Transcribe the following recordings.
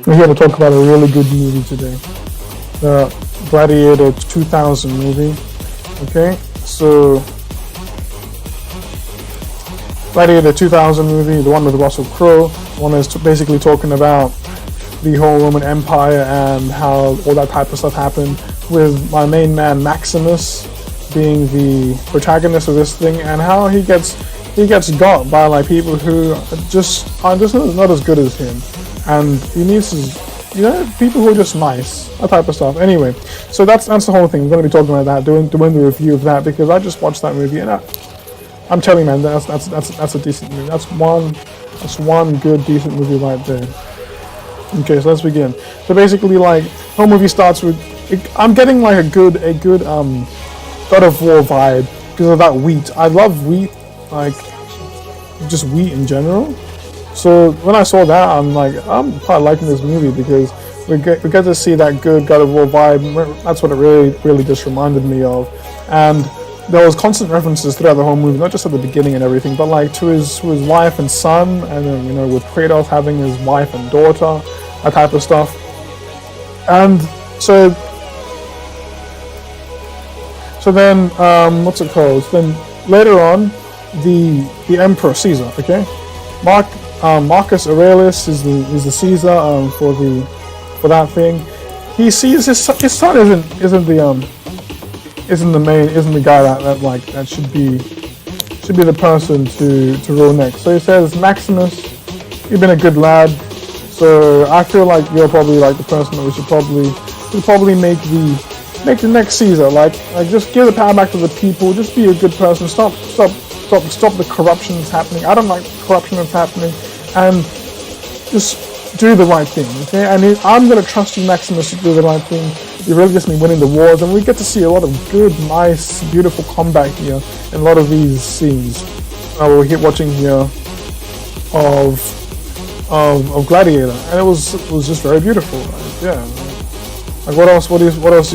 We're here to talk about a really good movie today. The Gladiator 2000 movie. Okay, so Gladiator 2000 movie, the one with Russell Crowe, one is basically talking about the whole Roman Empire and how all that type of stuff happened, with my main man Maximus being the protagonist of this thing, and how he gets got by like people who are just not as good as him, and he needs his, people who are just nice, that type of stuff. Anyway, so that's the whole thing. I'm going to be talking about that, doing the review of that, because I just watched that movie, and I'm telling you, man, that's a decent movie. That's one good decent movie right there. Okay, so let's begin. So basically, like, the whole movie starts with, I'm getting like a good God of War vibe because of that wheat. I love wheat, like just wheat in general. So when I saw that, I'm quite liking this movie because we get to see that good God of War vibe. That's what it really just reminded me of. And there was constant references throughout the whole movie, not just at the beginning and everything, but like to his wife and son, and then with Kratos having his wife and daughter, that type of stuff. And so then what's it called? Then later on, the Emperor Caesar, okay, Marcus Aurelius is the Caesar for that thing. He sees his son isn't the guy that should be the person to rule next. So he says, Maximus, you've been a good lad, so I feel like you're probably like the person that we should probably make the next Caesar. Like just give the power back to the people. Just be a good person. Stop the corruption that's happening. I don't like corruption that's happening, and just do the right thing. Okay, and I'm gonna trust you, Maximus, to do the right thing. You really just been winning the wars, and we get to see a lot of good, nice, beautiful combat here in a lot of these scenes. We're watching here of Gladiator, and it was just very beautiful. Like, yeah. Like what else do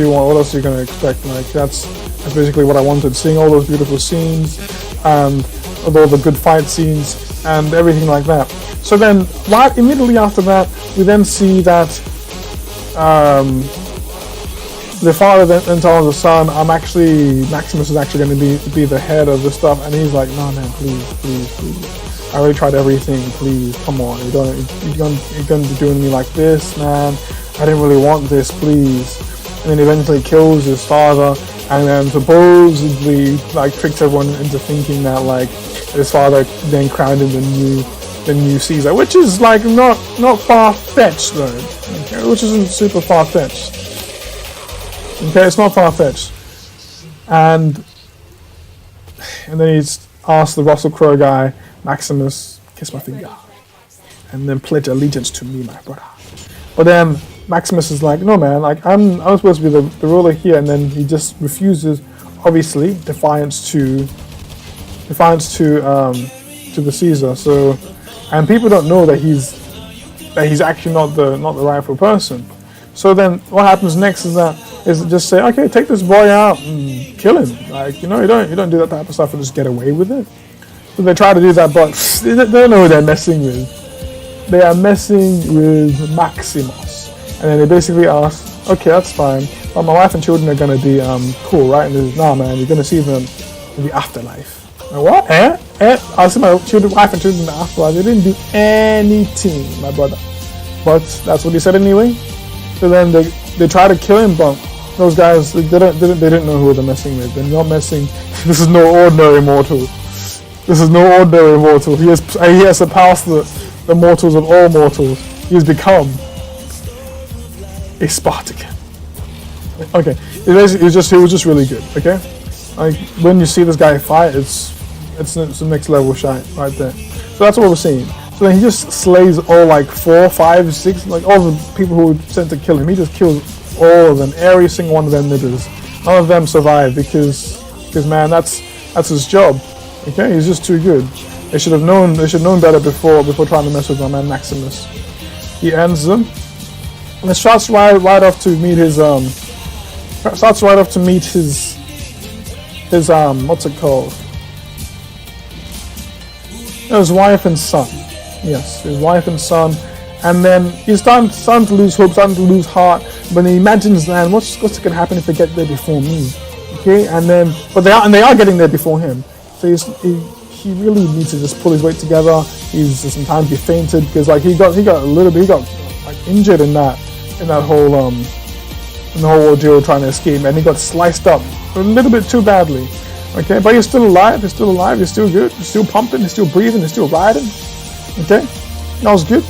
you want? What else are you gonna expect? Like that's basically what I wanted. Seeing all those beautiful scenes and all the good fight scenes and everything like that. So then, right immediately after that, we then see that the father then tells the son, Maximus is actually going to be the head of this stuff, and he's like, no man, please. I already tried everything, please, come on, you're going to be doing me like this, man. I didn't really want this, please. And then eventually kills his father, and then supposedly like tricks everyone into thinking that like his father then crowned him the new Caesar, which is like not far-fetched though, okay? Which isn't super far-fetched. Okay, it's not far-fetched. And then he's asked the Russell Crowe guy, Maximus, kiss my finger, and then pledge allegiance to me, my brother. But then Maximus is like, no man, like I'm supposed to be the ruler here, and then he just refuses, obviously, defiance to the Caesar. So, and people don't know that he's actually not the rightful person. So then what happens next is just say, okay, take this boy out and kill him. Like, you don't do that type of stuff and just get away with it. So they try to do that, but they don't know who they're messing with. They are messing with Maximus. And then they basically ask, okay, that's fine, but my wife and children are going to be cool, right? And they say, nah man, you're going to see them in the afterlife. Like, what? I'll see my wife and children in the afterlife. They didn't do anything, my brother. But that's what he said anyway. So then they try to kill him, but those guys, they didn't know who they're messing with. They're not messing. This is no ordinary mortal. This is no ordinary mortal. He has surpassed the mortals of all mortals. He has become a Spartan. Okay, it was just really good. Okay, like when you see this guy fight, it's the next level shite right there. So that's what we're seeing. So then he just slays all like 4, 5, 6, like all the people who were sent to kill him. He just kills all of them, every single one of them niggas. None of them survive because man, that's his job. Okay, he's just too good. They should have known better before trying to mess with my man Maximus. He ends them, and starts right off to meet his what's it called? His wife and son. Yes, his wife and son, And then he's starting to lose hope, starting to lose heart. But he imagines, man, what's going to happen if they get there before me? Okay, and then, but they are getting there before him. So he really needs to just pull his weight together. Sometimes he fainted because like he got like injured in that whole ordeal trying to escape, and he got sliced up a little bit too badly. Okay, but he's still alive. He's still alive. He's still good. He's still pumping. He's still breathing. He's still riding. Okay, that was good.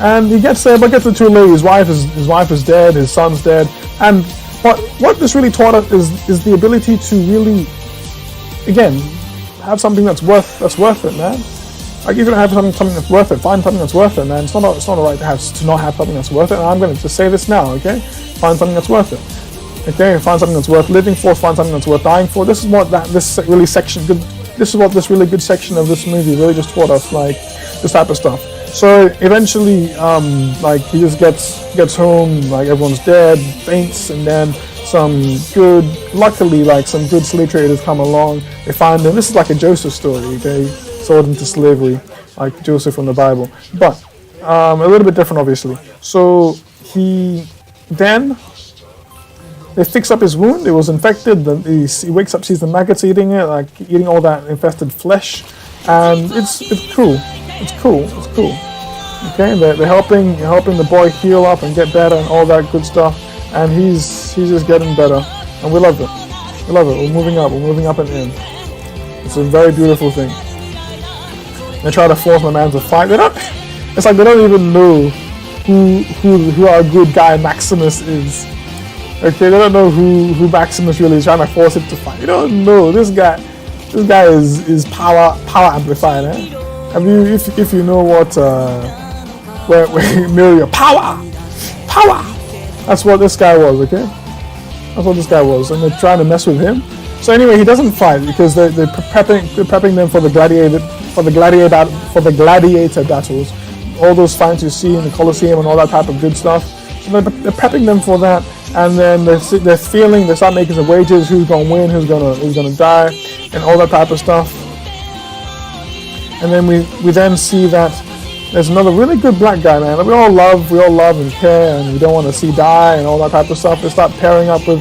And he gets there, but gets it too late. His wife is dead. His son's dead. And what this really taught us is the ability to really, again, have something that's worth it, man. Like if you don't have something that's worth it, find something that's worth it, man. It's not alright to not have something that's worth it. And I'm going to just say this now, okay? Find something that's worth it. Okay, find something that's worth living for. Find something that's worth dying for. This is what this really good section of this movie really just taught us, like this type of stuff. So eventually, like he just gets home, like everyone's dead, faints, and then luckily, like some good slave traders come along. They find him. This is like a Joseph story, okay? Sold into slavery, like Joseph from the Bible, but a little bit different, obviously. So they fix up his wound. It was infected. He wakes up, sees the maggots eating it, like eating all that infested flesh, and it's cool. It's cool. Okay, they're helping the boy heal up and get better and all that good stuff, and he's just getting better, and we love it. We're moving up and in. It's a very beautiful thing. They try to force my man to fight. It's like they don't even know who our good guy Maximus is. Okay, they don't know who Maximus really is trying to force him to fight. You don't know. This guy is power amplified, eh? If you know what where Mirio power. That's what this guy was, okay? That's what this guy was, and they're trying to mess with him. So anyway, he doesn't fight because they're prepping them for the gladiator battles, all those fights you see in the Colosseum and all that type of good stuff. So they're prepping them for that, and then they start making some wagers, who's gonna win, who's gonna die, and all that type of stuff. And then we then see that there's another really good black guy, man, that we all love and care, and we don't want to see die and all that type of stuff. They start pairing up with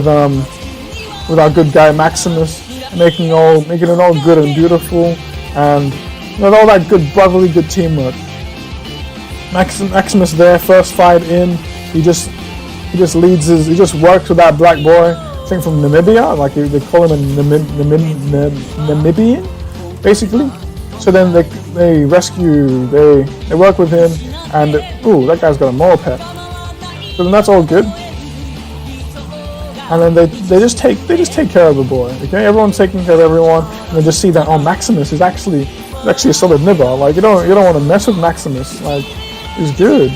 our good guy Maximus, making it all good and beautiful, and all that good brotherly, good teamwork. Maximus there, first fight in, he just works with that black boy, I think from Namibia, like they call him a Namibian, basically. So then they work with him, and that guy's got a moped. So then that's all good. And then they just take care of the boy. Okay, everyone's taking care of everyone, and they just see that Maximus is actually a solid nibber. Like you don't want to mess with Maximus. Like he's good.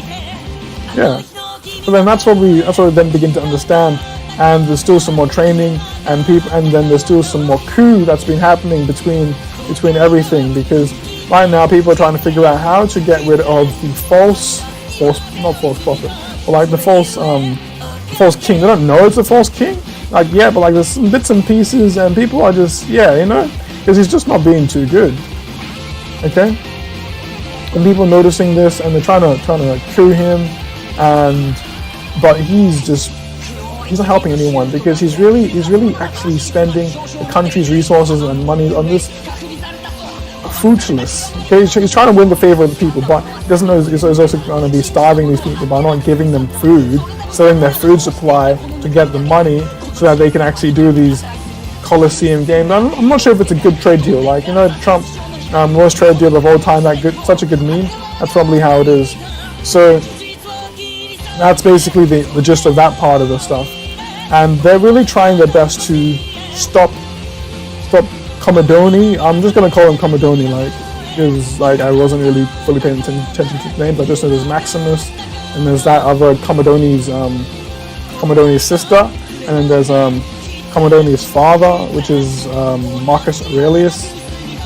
Yeah. So then that's what we then begin to understand. And there's still some more training and then there's still some more coup that's been happening between everything, because right now people are trying to figure out how to get rid of the not false prophet, but like the false king. They don't know it's a false king, but like there's some bits and pieces, and people are just because he's just not being too good. Okay, and people noticing this, and they're trying to coup him, but he's not helping anyone, because he's really actually spending the country's resources and money on this fruitless. Okay, he's trying to win the favor of the people, but he doesn't know he's also going to be starving these people by not giving them food, selling their food supply to get the money so that they can actually do these Colosseum games. I'm not sure if it's a good trade deal. Like, Trump's worst trade deal of all time, such a good meme. That's probably how it is. So that's basically the gist of that part of the stuff. And they're really trying their best to stop Commodoni. I'm just going to call him Commodoni, because I wasn't really fully paying attention to the names. I just know there's Maximus, and there's that other Commodoni's sister, and then there's Commodoni's father, which is Marcus Aurelius.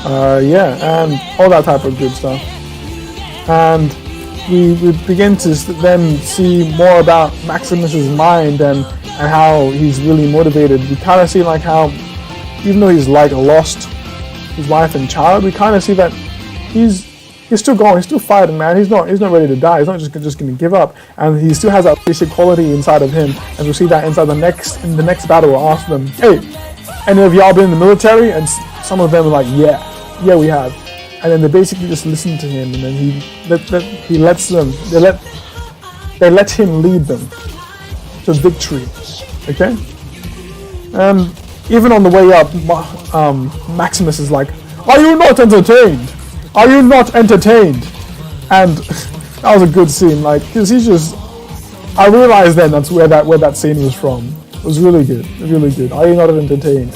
And all that type of good stuff. And we begin to then see more about Maximus's mind and how he's really motivated. We kind of see like how, even though he's lost his wife and child, we kind of see that he's he's still going, he's still fighting, man. He's not ready to die. He's not just going to give up, and he still has that basic quality inside of him. And we'll see that inside in the next battle. We'll ask them, hey, any of y'all been in the military? And some of them are like, yeah, we have. And then they basically just listen to him, and then he lets them. They let him lead them to victory. Okay. And even on the way up, Maximus is like, "Are you not entertained? Are you not entertained?" And that was a good scene, like, because he's just. I realized then that's where that scene was from. It was really good, really good. Are you not entertained?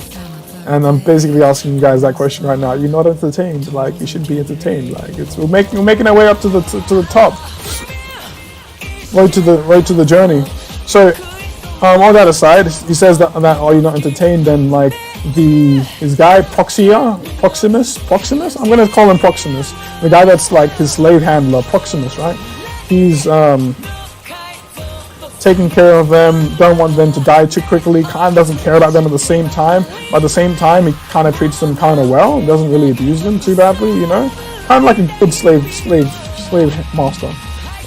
And I'm basically asking you guys that question right now. You're not entertained. Like, you should be entertained. Like, we're making our way up to the top, right to the journey. So, all that aside, he says that are you not entertained? Then like his guy Proximus. I'm gonna call him Proximus. The guy that's like his slave handler, Proximus, right? He's taking care of them, don't want them to die too quickly, kind of doesn't care about them at the same time, but at the same time he kind of treats them kind of well, doesn't really abuse them too badly, you know? Kind of like a good slave master.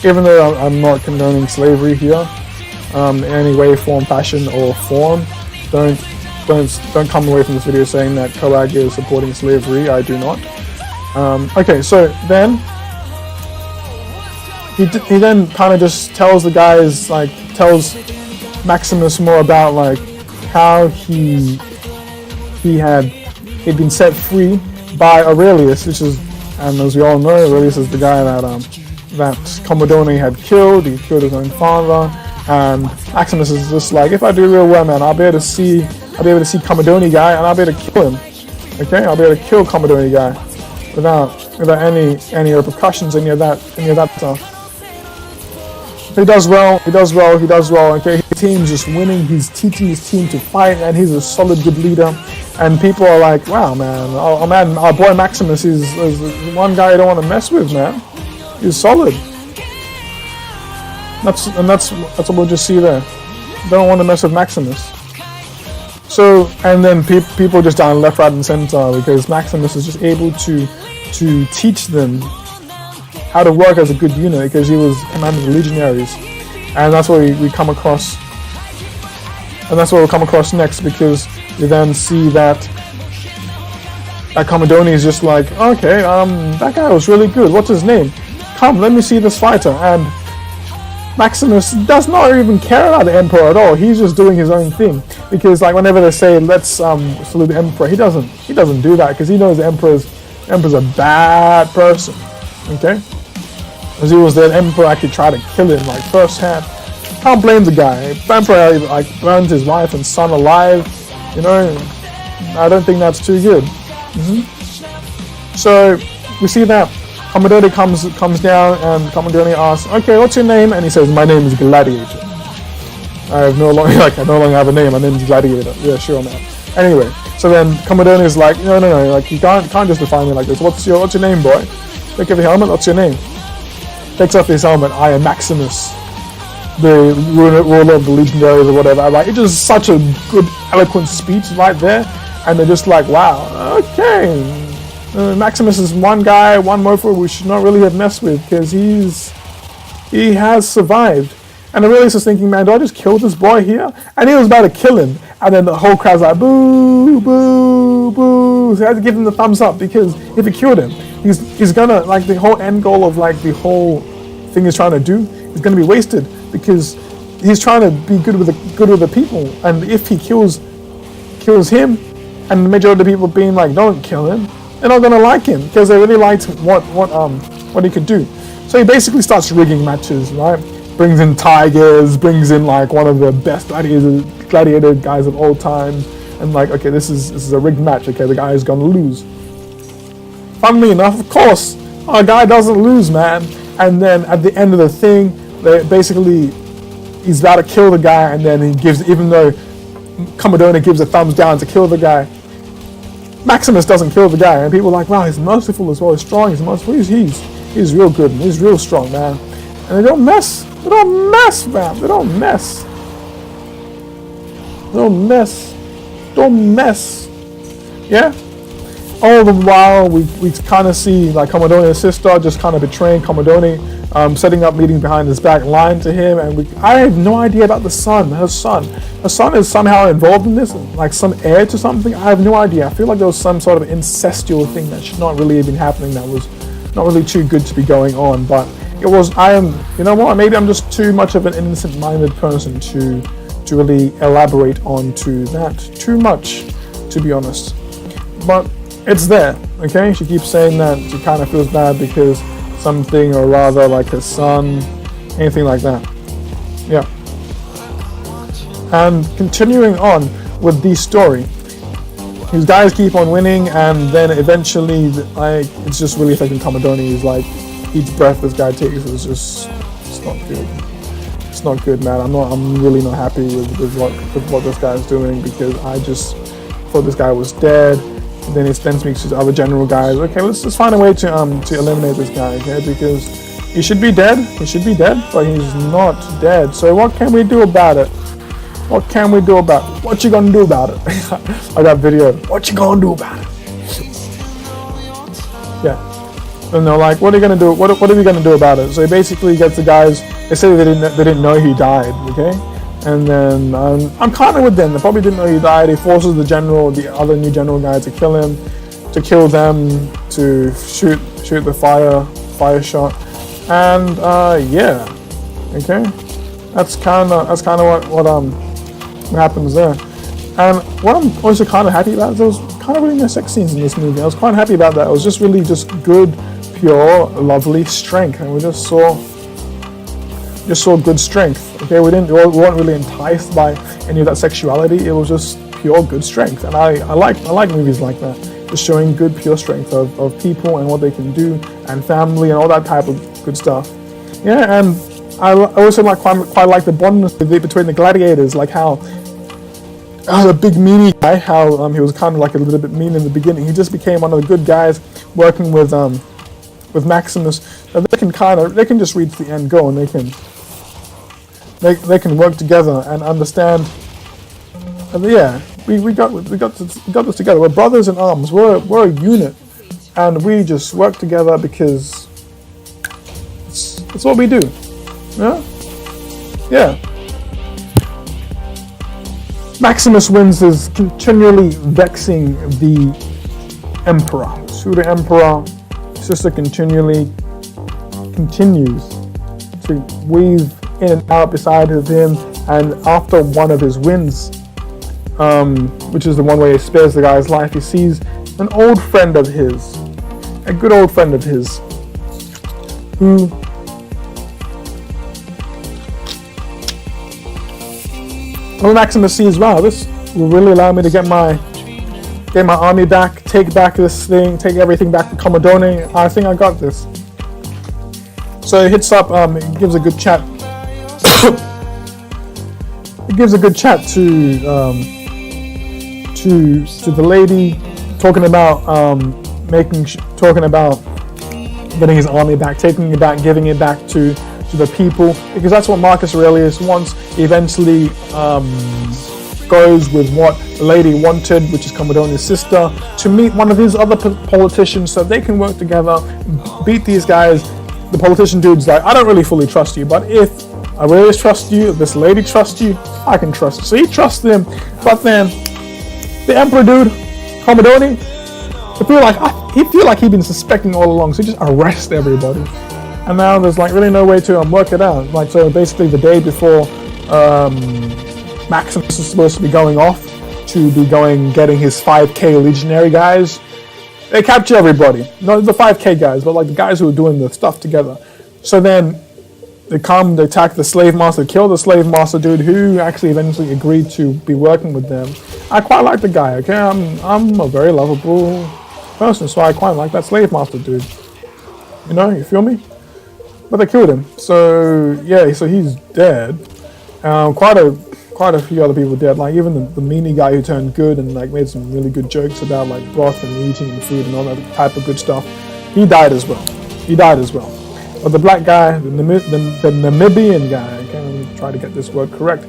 Even though I'm not condoning slavery here, in any way, form, fashion, or form, don't come away from this video saying that Coag is supporting slavery. I do not. Okay, so then he then kind of just tells the guys, like, tells Maximus more about like how he'd been set free by Aurelius, which is, and as we all know, Aurelius is the guy that Commodone had killed. He killed his own father, and Maximus is just like, if I do real well, man, I'll be able to see Commodone guy, and I'll be able to kill him. Okay, I'll be able to kill Commodone guy without any repercussions, any of that stuff. He does well. Okay, his team's just winning. He's teaching his team to fight, and he's a solid, good leader. And people are like, "Wow, man! Oh man, our boy Maximus is one guy you don't want to mess with, man. He's solid." That's what we'll just see there. Don't want to mess with Maximus. So, and then people just down left, right, and center because Maximus is just able to teach them how to work as a good unit because he was commanding the legionaries, and that's what we come across. And that's what we'll come across next, because you then see that Commodone is just like, okay, that guy was really good. What's his name? Come, let me see this fighter. And Maximus does not even care about the Emperor at all. He's just doing his own thing, because like whenever they say let's salute the Emperor, he doesn't do that because he knows the Emperor's a bad person. Okay. As he was there, the Emperor actually tried to kill him, like, firsthand. Can't blame the guy. The Emperor, like, burned his wife and son alive, you know. I don't think that's too good. So, we see that Commodore comes down, and Commodore asks, okay, what's your name? And he says, my name is Gladiator. I no longer have a name, my name is Gladiator. Yeah, sure, man. Anyway, so then Commodore is like, no, like, you can't just define me like this. What's your name, boy? Take off your helmet, what's your name? Takes off his helmet. I am Maximus, the ruler of the legionaries or whatever. Like, it's just such a good, eloquent speech right there, and they're just like, wow, okay. Maximus is one guy, one mofo we should not really have messed with because he has survived. And Aurelius is thinking, man, do I just kill this boy here? And he was about to kill him, and then the whole crowd's like, boo, boo, boo. So I had to give him the thumbs up because if he killed him, he's gonna, like, the whole end goal of like the whole thing he's trying to do is gonna be wasted because he's trying to be good with the people, and if he kills him, and the majority of the people being like, don't kill him, they're not gonna like him because they really liked what he could do. So he basically starts rigging matches, right? Brings in tigers, brings in like one of the best gladiator guys of all time, and like, okay, this is a rigged match. Okay, the guy is gonna lose. Funnily enough, of course, our guy doesn't lose, man. And then at the end of the thing, he's about to kill the guy, and then he gives, even though Commodore gives a thumbs down to kill the guy, Maximus doesn't kill the guy, and people are like, wow, he's merciful as well, he's strong, he's merciful, he's real good, and he's real strong, man. And they don't mess, man, don't mess, yeah? all the while we kind of see like Commodoni's sister just kind of betraying Commodoni, setting up meetings behind his back, lying to him, and I have no idea about the son. Her son is somehow involved in this, like some heir to something. I have no idea. I feel like there was some sort of incestual thing that should not really have been happening, that was not really too good to be going on, but it was. You know what, maybe I'm just too much of an innocent-minded person to really elaborate onto that too much, to be honest. But it's there, okay? She keeps saying that she kind of feels bad because something, or rather like her son, anything like that. Yeah. And continuing on with the story, these guys keep on winning, and then eventually, like, it's just really affecting Commodoni. He's like, each breath this guy takes is just, it's not good. It's not good, man. I'm really not happy with what this guy's doing, because I just thought this guy was dead. And then he then speaks to the other general guys. Okay, let's just find a way to eliminate this guy, okay? Because he should be dead. He should be dead, but he's not dead. So what can we do about it? What can we do about it? What you gonna do about it? I got video. What you gonna do about it? Yeah. And they're like, what are you gonna do? What are we gonna do about it? So he basically gets the guys. They say they didn't know he died. Okay. And then I'm kind of with them. They probably didn't know he died. He forces the other new general guy to kill him, to kill them, to shoot the fire shot, and yeah. Okay. That's kind of what happens there. And what I'm also kind of happy about is there was kind of really no sex scenes in this movie. I was quite happy about that. It was just really just good, pure, lovely strength, and we just saw good strength. Okay, we weren't really enticed by any of that sexuality. It was just pure good strength, and I like movies like that, just showing good pure strength of people and what they can do, and family and all that type of good stuff. Yeah, and I also quite like the bond between the gladiators, like how the big meanie guy, how he was kind of like a little bit mean in the beginning. He just became one of the good guys working with Maximus. They can just reach the end goal, and they can work together and understand. And yeah, we got this together. We're brothers in arms. We're a unit, and we just work together because it's what we do. Yeah. Yeah. Maximus wins is continually vexing the Emperor. So the Emperor, sister continues to weave in and out beside of him, and after one of his wins, which is the one where he spares the guy's life, he sees an old friend of his, a good old friend of his, who Maximus sees, wow, this will really allow me to get my army back, take back this thing, take everything back to Commodoni. I think I got this. So he hits up, he gives a good chat. He gives a good chat to the lady, talking about getting his army back, taking it back, giving it back to the people, because that's what Marcus Aurelius wants. He eventually goes with what the lady wanted, which is Commodoni's sister, to meet one of his other politicians so they can work together, beat these guys. The politician dude's like, I don't really fully trust you, but if Aurelius trusts you, if this lady trusts you, I can trust you. So he trusts them, but then the emperor dude, Commodoni, he feel like he'd been suspecting all along, so he just arrests everybody. And now there's like really no way to work it out. Like, so basically the day before Maximus is supposed to be going off to be getting his 5K legionary guys, they capture everybody. Not the 5K guys, but like the guys who are doing the stuff together. So then they attack the slave master, kill the slave master dude, who actually eventually agreed to be working with them. I quite like the guy, okay? I'm a very lovable person, so I quite like that slave master dude. You know, you feel me? But they killed him. So yeah, so he's dead. Quite a few other people dead. Like even the meanie guy who turned good and like made some really good jokes about like broth and eating and food and all that type of good stuff. He died as well. But the black guy, the Namibian guy, I can't even try to get this word correct.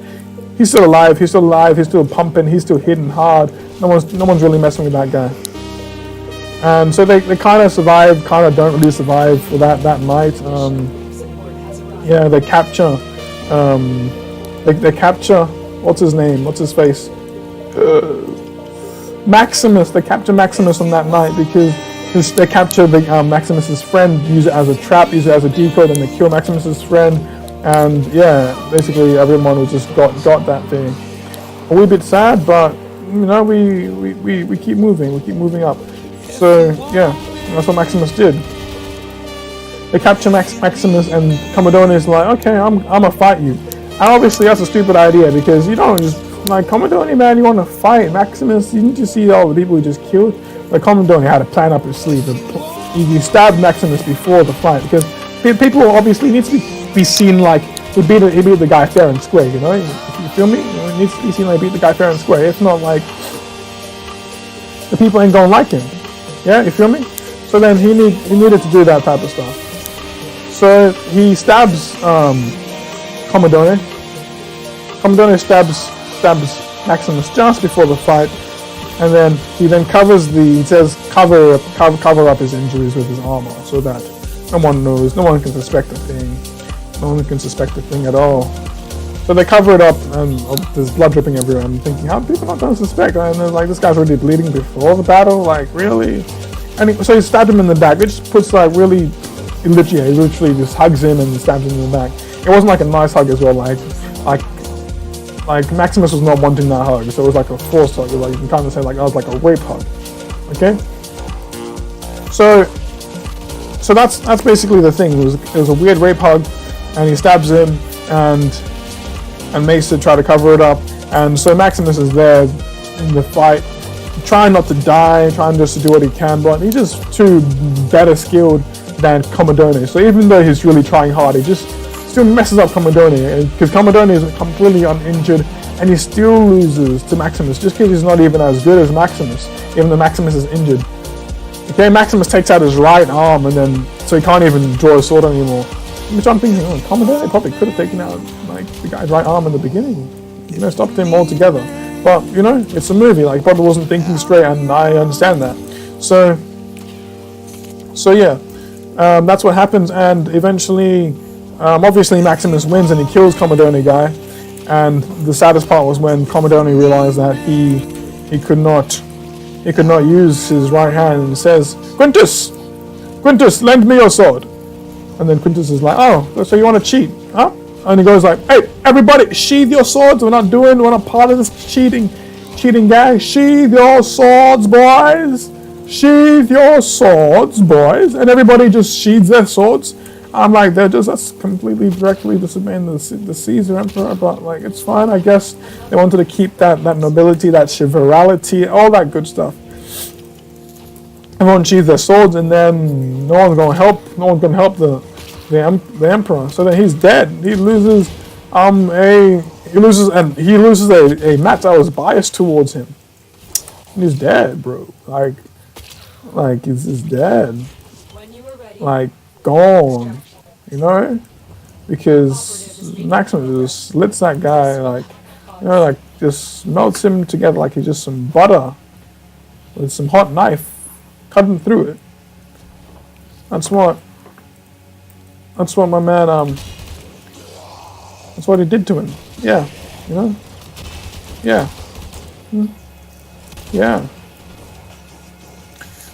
He's still alive. He's still pumping. He's still hitting hard. No one's really messing with that guy. And so they kind of survive, kind of don't really survive for that night. Yeah, they capture, they capture, what's his name? What's his face? Maximus. They capture Maximus on that night because they capture Maximus's friend, use it as a trap, use it as a decoy, then they kill Maximus's friend, and yeah, basically everyone who just got that thing. A wee bit sad, but you know, we keep moving, we keep moving up. So yeah, that's what Maximus did. They capture Maximus, and Commodore is like, okay, I'm gonna fight you. And obviously that's a stupid idea because you don't just like Commodore, man, you want to fight Maximus. You need to see all the people he just killed. But Commodore had a plan up his sleeve. He stabbed Maximus before the fight because people obviously need to be seen like he beat the guy fair and square. You know, you feel me? It needs to be seen like he beat the guy fair and square. If not, like the people ain't gonna like him. Yeah, you feel me? So then he needed to do that type of stuff. So he stabs Commodore. Commodore stabs Maximus just before the fight, and then he covers he says cover up his injuries with his armor so that no one knows, no one can suspect a thing, no one can suspect a thing at all. So they cover it up, and there's blood dripping everywhere. I'm thinking, how are people not going to suspect? And then like, this guy's already bleeding before the battle, like really? And so he stabbed him in the back, which puts like really, he literally just hugs him and stabs him in the back. It wasn't like a nice hug as well, like Maximus was not wanting that hug, so it was like a forced hug. Like you can kind of say like, oh, it was like a rape hug. Okay. So that's basically the thing. It was a weird rape hug, and he stabs him and makes to try to cover it up. And so Maximus is there in the fight, trying not to die, trying just to do what he can, but he's just too better skilled than Commodore. So even though he's really trying hard, he just still messes up Commodore, because Commodore is completely uninjured, and he still loses to Maximus just because he's not even as good as Maximus, even though Maximus is injured. Okay, Maximus takes out his right arm, and then so he can't even draw a sword anymore. Which I'm thinking, oh, Commodore probably could have taken out like the guy's right arm in the beginning, you know, stopped him altogether. But you know, it's a movie. Like, probably wasn't thinking straight, and I understand that. So yeah, that's what happens, and eventually. Obviously Maximus wins and he kills Commodore guy, and the saddest part was when Commodore realized that he could not use his right hand, and says, Quintus, lend me your sword. And then Quintus is like, oh, so you want to cheat, huh? And he goes like, hey, everybody, sheathe your swords. We're not part of this cheating gang. Sheathe your swords, boys. Sheathe your swords, boys. And everybody just sheathes their swords. I'm like, that's completely directly disobeying the Caesar Emperor, but like, it's fine, I guess. They wanted to keep that nobility, that chivalry, all that good stuff. Everyone sheathes their swords, and then no one's gonna help the emperor. So then he's dead. He loses a match that was biased towards him. And he's dead, bro. Like he's just dead. Like, gone, you know, because Maximus just slits that guy, like, you know, like just melts him together like he's just some butter with some hot knife, cutting through it. That's what my man, that's what he did to him. Yeah, you know, yeah, yeah.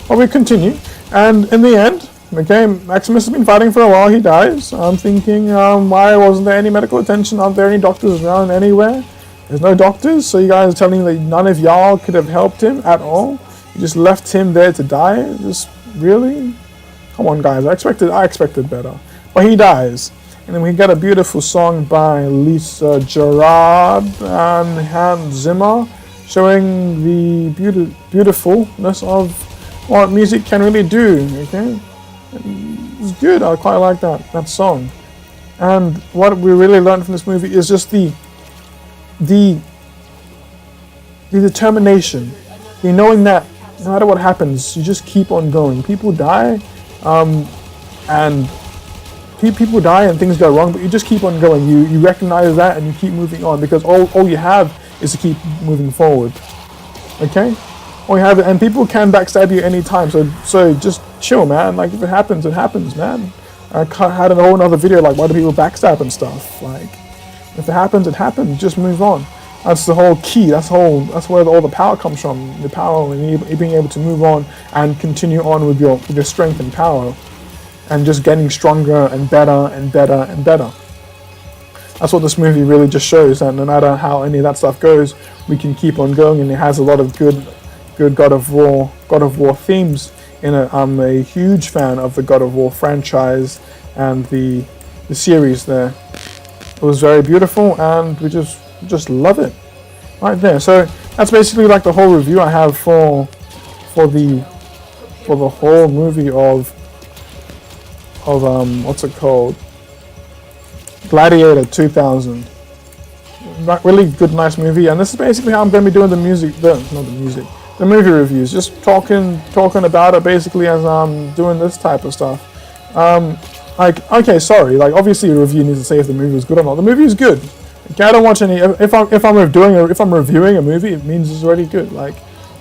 Well, we continue, and in the end. Okay, Maximus has been fighting for a while, he dies. I'm thinking, why wasn't there any medical attention? Aren't there any doctors around anywhere? There's no doctors, so you guys are telling me that none of y'all could have helped him at all? You just left him there to die? Just, really? Come on, guys, I expected better. But he dies. And then we get a beautiful song by Lisa Gerard and Hans Zimmer, showing the beautifulness of what music can really do, okay? It's good. I quite like that song. And what we really learned from this movie is just the determination, the knowing that no matter what happens, you just keep on going. People die, and people die and things go wrong, but you just keep on going. You recognize that and you keep moving on, because all you have is to keep moving forward. Okay? or you have it, and people can backstab you anytime. So just chill, man. Like if it happens, man. I had a whole another video like why do people backstab and stuff. Like if it happens, it happens. Just move on. That's the whole key. That's where all the power comes from. The power and being able to move on and continue on with your strength and power, and just getting stronger and better and better and better. That's what this movie really just shows. That no matter how any of that stuff goes, we can keep on going. And it has a lot of good God of War themes in it. I'm a huge fan of the God of War franchise and the series there. It was very beautiful, and we just love it right there. So that's basically like the whole review I have for the whole movie of what's it called, Gladiator 2000. Really good, nice movie. And this is basically how I'm going to be doing the movie reviews, just talking about it basically as I'm doing this type of stuff. Like, okay, sorry, like obviously a review needs to say if the movie was good or not. The movie is good. Okay, I don't watch any. If I'm reviewing a movie, it means it's already good. Like,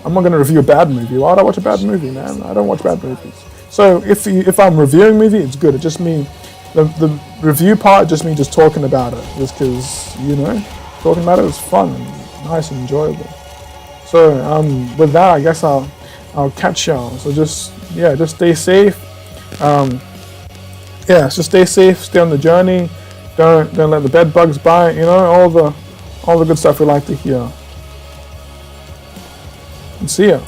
I'm not going to review a bad movie. Why would I watch a bad movie, man? I don't watch bad movies. So if I'm reviewing a movie, it's good. It just means the review part just means just talking about it, just because talking about it is fun and nice and enjoyable. So with that, I guess I'll catch y'all. So just stay safe. So stay safe, stay on the journey. Don't let the bed bugs bite. All the good stuff we like to hear. And see ya.